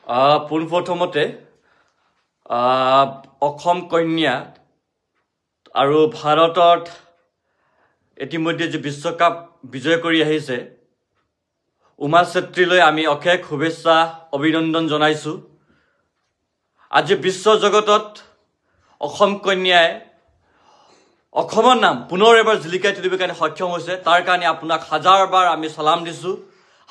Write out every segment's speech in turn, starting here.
পোনপ্ৰথমতে অসম কন্যা আৰু ভাৰতত ইতিমধ্যে যে বিশ্বকাপ বিজয় কৰি আহিছে উমা চেত্ৰীলৈ আমি অশেষ শুভেচ্ছা অভিনন্দন জনাইছোঁ। আজি বিশ্ব জগতত অসম কন্যাই অসমৰ নাম পুনৰ এবাৰ জিলিকাই তুলিবৰ কাৰণে সক্ষম হৈছে। তাৰ কাৰণে আপোনাক হাজাৰবাৰ আমি সালাম দিছোঁ,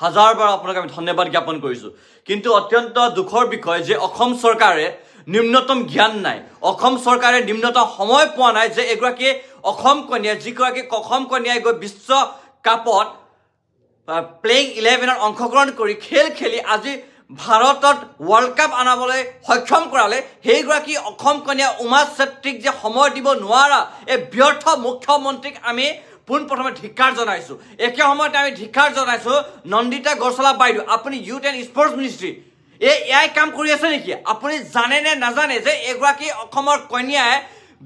হাজাৰবাৰ আপোনাক আমি ধন্যবাদ জ্ঞাপন কৰিছোঁ। কিন্তু অত্যন্ত দুখৰ বিষয় যে অসম চৰকাৰে নিম্নতম জ্ঞান নাই, অসম চৰকাৰে নিম্নতম সময় পোৱা নাই যে এগৰাকী অসম কন্যাই যিগৰাকী অসম কন্যাই গৈ বিশ্বকাপত প্লেইং 11ত অংশগ্ৰহণ কৰি খেল খেলি আজি ভাৰতত ৱৰ্ল্ড কাপ আনাবলৈ সক্ষম কৰালে সেইগৰাকী অসম কন্যা উমা চেত্ৰীক যে সময় দিব নোৱাৰা এই ব্যৰ্থ মুখ্যমন্ত্ৰীক আমি পোনপ্ৰথমে ধিক্কাৰ জনাইছোঁ। একে সময়তে আমি ধিক্কাৰ জনাইছোঁ নন্দিতা গছলা বাইদেউ, আপুনি ইউথ এণ্ড স্পৰ্টছ মিনিষ্ট্ৰী এয়াই কাম কৰি আছে নেকি? আপুনি জানে নে নাজানে যে এগৰাকী অসমৰ কন্যাই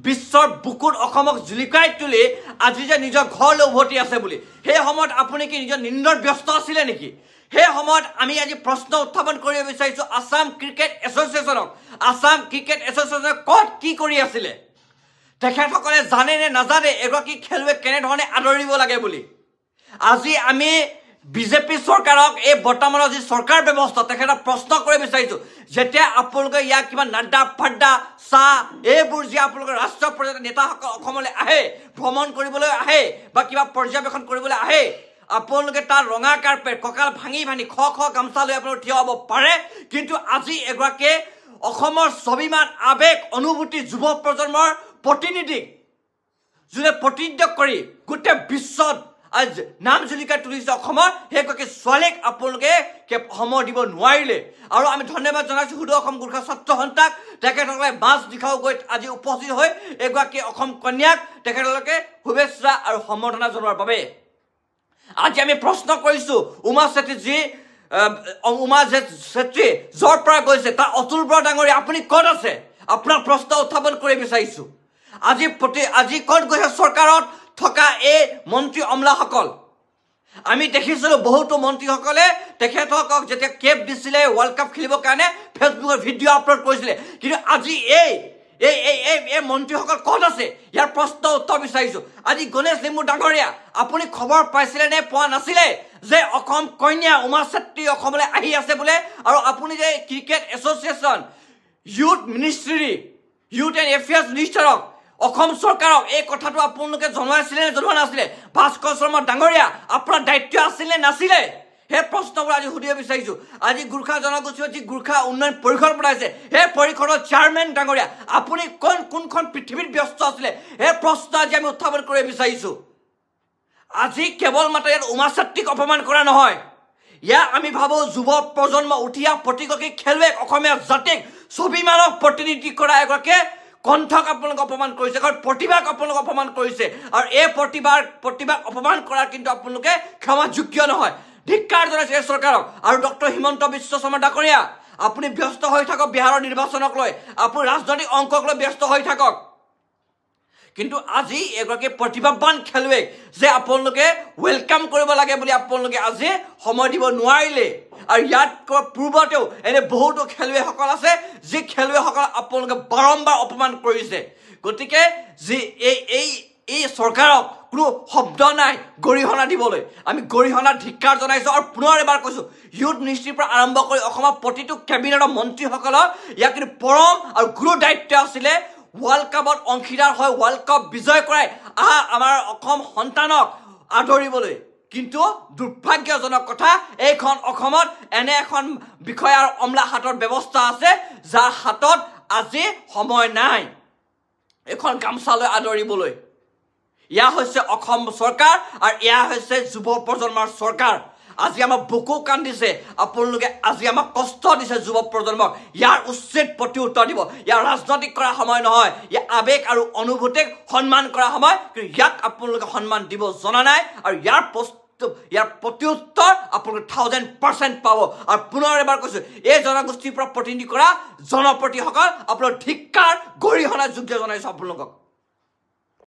বিশ্বৰ বুকুত অসমক জিলিকাই তুলি আজি যে নিজৰ ঘৰলৈ উভতি আছে বুলি সেই সময়ত আপুনি কি নিজৰ নিন্দত ব্যস্ত আছিলে নেকি? সেই সময়ত আমি আজি প্ৰশ্ন উত্থাপন কৰিব বিচাৰিছোঁ আসাম ক্ৰিকেট এছ'চিয়েশ্যনক। আসাম ক্ৰিকেট এছ'চিয়েশ্যনে ক'ত কি কৰি আছিলে? তেখেতসকলে জানে নে নাজানে এগৰাকী খেলুৱৈক কেনেধৰণে আদৰিব লাগে বুলি? আজি আমি বিজেপি চৰকাৰক এই বৰ্তমানৰ যি চৰকাৰ ব্যৱস্থা তেখেতক প্ৰশ্ন কৰিব বিচাৰিছোঁ, যেতিয়া আপোনালোকে ইয়াক কিবা নাড্ডা ফাড্ডা চাহ এইবোৰ যি আপোনালোকে ৰাষ্ট্ৰীয় পৰ্যায়ৰ নেতাসকল অসমলৈ আহে, ভ্ৰমণ কৰিবলৈ আহে বা কিবা পৰ্যবেক্ষণ কৰিবলৈ আহে, আপোনালোকে তাৰ ৰঙা কাৰ্পেট কঁকাল ভাঙি ভাঙি খ গামোচা লৈ আপোনালোকে থিয় হ'ব পাৰে। কিন্তু আজি এগৰাকী অসমৰ স্বাভিমান আৱেগ অনুভূতি যুৱ প্ৰজন্মৰ প্ৰতিনিধিক যোনে প্ৰতিনিধিত্ব কৰি গোটেই বিশ্বত আজি নাম জিলিকাই তুলিছে অসমৰ সেইগৰাকী ছোৱালীক আপোনালোকে সময় দিব নোৱাৰিলে। আৰু আমি ধন্যবাদ জনাইছোঁ সুদূৰ অসম গোৰ্খা ছাত্ৰ সন্থাক, তেখেতসকলে মাছ দিখাও গৈ আজি উপস্থিত হৈ এগৰাকী অসম কন্যাক তেখেতলোকে শুভেচ্ছা আৰু সম্বৰ্ধনা জনোৱাৰ বাবে। আজি আমি প্ৰশ্ন কৰিছোঁ উমা চেত্ৰী যি উমা চেত্ৰী য'ৰ পৰা গৈছে তাৰ অতুল বৰা ডাঙৰীয়া আপুনি ক'ত আছে? আপোনাক প্ৰশ্ন উত্থাপন কৰিব বিচাৰিছোঁ। আজি ক'ত গৈছে চৰকাৰত থকা এই মন্ত্ৰী অমলাসকল? আমি দেখিছিলোঁ বহুতো মন্ত্ৰীসকলে তেখেতসকলক যেতিয়া কেপ দিছিলে ৱৰ্ল্ড কাপ খেলিবৰ কাৰণে ফেচবুকত ভিডিঅ' আপলোড কৰিছিলে, কিন্তু আজি এই মন্ত্ৰীসকল ক'ত আছে? ইয়াৰ প্ৰশ্ন উত্তৰ বিচাৰিছোঁ। আজি গণেশ লিম্বু ডাঙৰীয়া আপুনি খবৰ পাইছিলে নে পোৱা নাছিলে যে অসম কন্যা উমা চেত্ৰী অসমলৈ আহি আছে বোলে? আৰু আপুনি যে cricket association youth ministry youth and affairs মিনিষ্টাৰক অসম চৰকাৰক এই কথাটো আপোনালোকে জনাইছিলে নে জনোৱা নাছিলে? ভাস্কৰ শৰ্মা ডাঙৰীয়া আপোনাৰ দায়িত্ব আছিল নে নাছিলে? সেই প্ৰশ্নবোৰ আজি সুধিব বিচাৰিছোঁ। আজি গোৰ্খা জনগোষ্ঠীয় যি গোৰ্খা উন্নয়ন পৰিষদ বনাইছে সেই পৰিষদৰ চেয়াৰমেন ডাঙৰীয়া আপুনি কোনখন পৃথিৱীত ব্যস্ত আছিলে? সেই প্ৰশ্ন আজি আমি উত্থাপন কৰিব বিচাৰিছোঁ। আজি কেৱল মাত্ৰ ইয়াত উমা চেত্ৰীক অপমান কৰা নহয়, ইয়াক আমি ভাবোঁ যুৱ প্ৰজন্ম উঠি অহা প্ৰতিগৰাকী খেলুৱৈক অসমীয়া জাতিক স্বাভিমানক প্ৰতিনিধি কৰা এগৰাকী কণ্ঠক আপোনালোকে অপমান কৰিছে, কাৰণ প্ৰতিভাক আপোনালোকে অপমান কৰিছে। আৰু এই প্ৰতিভাক অপমান কৰাৰ কিন্তু আপোনালোকে ক্ষমাযোগ্য নহয়। ধিক্কাৰ জনাইছে এই চৰকাৰক। আৰু ডক্টৰ হিমন্ত বিশ্ব শৰ্মা ডাঙৰীয়া আপুনি ব্যস্ত হৈ থাকক বিহাৰৰ নিৰ্বাচনক লৈ, আপুনি ৰাজনৈতিক অংকক লৈ ব্যস্ত হৈ থাকক, কিন্তু আজি এগৰাকী প্ৰতিভাৱান খেলুৱৈক যে আপোনালোকে ৱেলকাম কৰিব লাগে বুলি আপোনালোকে আজি সময় দিব নোৱাৰিলে। আৰু ইয়াত পূৰ্বতেও এনে বহুতো খেলুৱৈসকল আছে যি খেলুৱৈসকল আপোনালোকে বাৰম্বাৰ অপমান কৰিছে। গতিকে যি এই চৰকাৰক কোনো শব্দ নাই গৰিহণা দিবলৈ। আমি গৰিহণাৰ ধিক্কাৰ জনাইছোঁ। আৰু পুনৰ এবাৰ কৈছোঁ ইউথ মিনিষ্ট্ৰীৰ পৰা আৰম্ভ কৰি অসমৰ প্ৰতিটো কেবিনেটৰ মন্ত্ৰীসকলৰ ইয়াৰ কিন্তু পৰম আৰু গুৰু দায়িত্ব আছিলে ৱৰ্ল্ড কাপত অংশীদাৰ হৈ ৱৰ্ল্ড কাপ বিজয় কৰাই আমাৰ অসম সন্তানক আদৰিবলৈ। কিন্তু দুৰ্ভাগ্যজনক কথা এইখন অসমত এনে এখন বিষয়াৰ অমলা হাতৰ ব্যৱস্থা আছে যাৰ হাতত আজি সময় নাই এইখন গামোচালৈ আদৰিবলৈ। এয়া হৈছে অসম চৰকাৰ আৰু এয়া হৈছে যুৱ প্ৰজন্মৰ চৰকাৰ। আজি আমাক বুকু কান্দিছে আপোনালোকে, আজি আমাক কষ্ট দিছে যুৱ প্ৰজন্মক। ইয়াৰ উচিত প্ৰতি উত্তৰ দিব। ইয়াৰ ৰাজনৈতিক কৰা সময় নহয়, ইয়াৰ আৱেগ আৰু অনুভূতিক সন্মান কৰা সময়, কিন্তু ইয়াক আপোনালোকে সন্মান দিব জনা নাই। আৰু ইয়াৰ প্ৰতি উত্তৰ আপোনালোকে 1000% পাব। আৰু পুনৰ এবাৰ কৈছোঁ এই জনগোষ্ঠীৰ পৰা প্ৰতিনিধি কৰা জনপ্ৰতিনিধিসকল আপোনালোক ধিক্কাৰ গৰিহণা যোগ্য জনাইছোঁ আপোনালোকক।